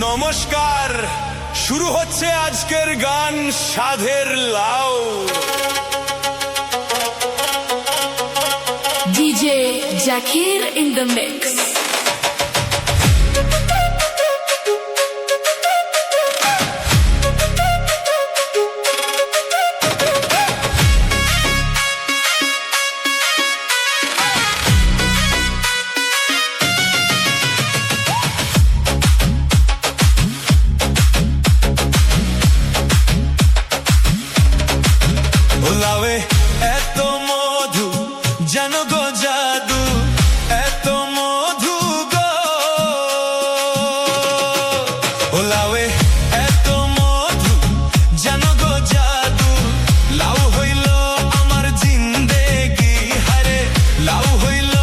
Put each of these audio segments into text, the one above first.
নমস্কার, শুরু হচ্ছে আজকের গান সাধের লাউ। DJ Jakir in the mix. লাউয়ে এত মধু যেন গো জাদু, এত মধু গো। লাউয়ে এত মধু যেন গো জাদু, লাউ হইল আমার জিন্দেগি, হারে লাউ হইল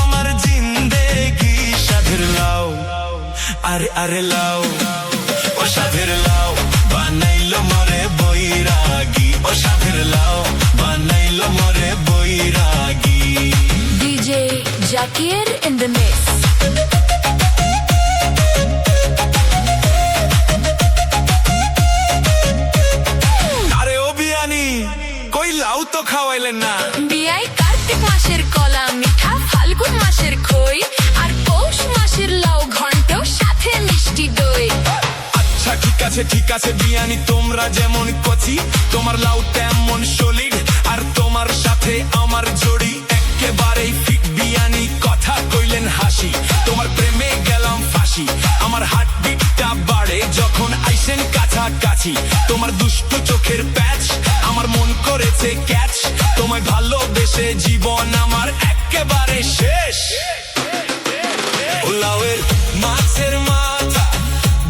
আমার জিন্দেগি। সাধের লাউ, আরে আরে লাউ, ও সাধের লাউ বানাইল মরে বৈরাগী, ও সাধের লাউ বানাইল মরে বৈরাগী। DJ Jakir in the mix. আরে ও বিয়ানি, কই লাউ তো খাওয়াইলেন না। বিয়াই কার্তিক মাসের কলা মিঠা, ফাল্গুন মাসের খই, আর পৌষ মাসের লাউ ঘন্ট সাথে মিষ্টি দই। আচ্ছা ঠিক আছে ঠিক আছে বিয়ানি, তোমরা যেমন কচি তোমার লাউ তেমন সলিড, আর তোমার সাথে আমার জড়ি একেবারেই ফিট। বিয়ানি কথা কইলেন হাসি, তোমার প্রেমে গেলাম ফাঁসি। আমার হার্টবিটটা বাড়ে যখন আইসেন কাছাকাছি, তোমার দুষ্ট চোখের প্যাচ আমার মন করেছে ক্যাচ। তোমায় ভালোবেসে জীবন আমার একেবারে শেষ। লাউয়ের মাছের মাথা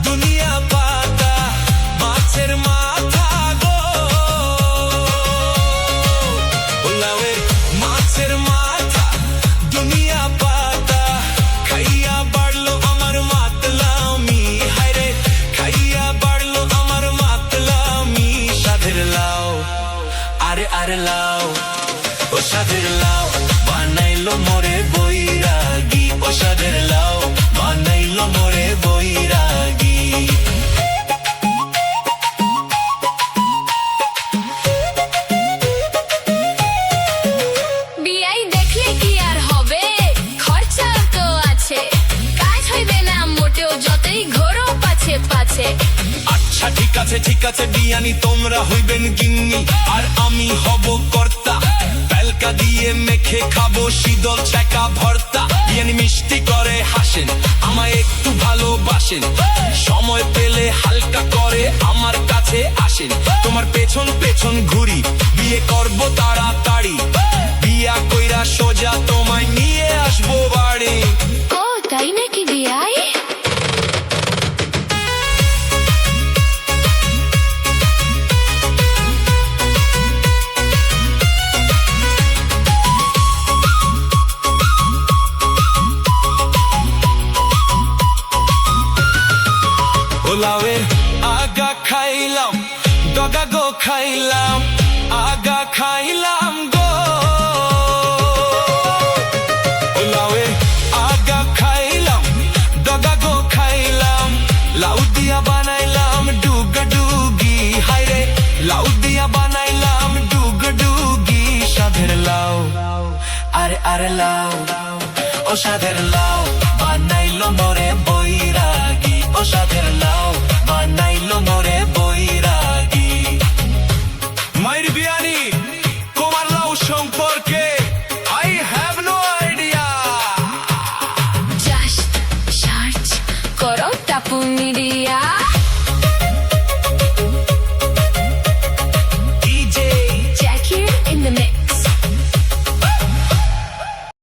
দুনিয়া পাতা, মাছের মাথা গো। লাউয়ের মাছের মাথা দুনিয়া পাতা, খাইয়া বাড়লো আমার মাতলামি, হায়রে খাইয়া বাড়লো আমার মাতলামি। সাধের লাউ, আরে আরে লাউ, ও সাধের লাউ বানাইলো মোরে বৈরাগী, ও সাধের লাউ বানাইলো মোরে বৈরাগী। বিয়াই দেখলে কি আর হবে, খরচা তো আছে, কাজ হইবে না মোটেও যতই ঘোরো পাছে পাছে। আচ্ছা ঠিক আছে বিয়ানি, তোমরা হইবেন গিন্নি আর আমি হব কর্তা। পেলকা দিয়ে মেখে খাবো শীতল ছেঁকা ভর্তা। বিয়ানি মিষ্টি করে হাসেন, আমায় একটু ভালোবাসেন, সময় পেলে হালকা করে আমার কাছে আসেন। তোমার পেছন পেছন ঘুরি, বিয়ে করবো তাড়াতাড়ি, বিয়া কইরা সোজা তোমায় নিয়ে আসবো বাড়ি। ও তাই নাকি বিয়াই? লাউয়ের আগা খাইলাম, ডগা গো খাইলাম, আগা খাইলাম গো। লাউয়ের আগা খাইলাম, ডগা গো খাইলাম, লাউ দিয়া বানাইলাম ডুগা ডুগি, হায়রে লাউ দিয়া বানাইলাম ডুগা ডুগি। সাধের লাউ, আরে আরে লাউ, ও সাধের লাউ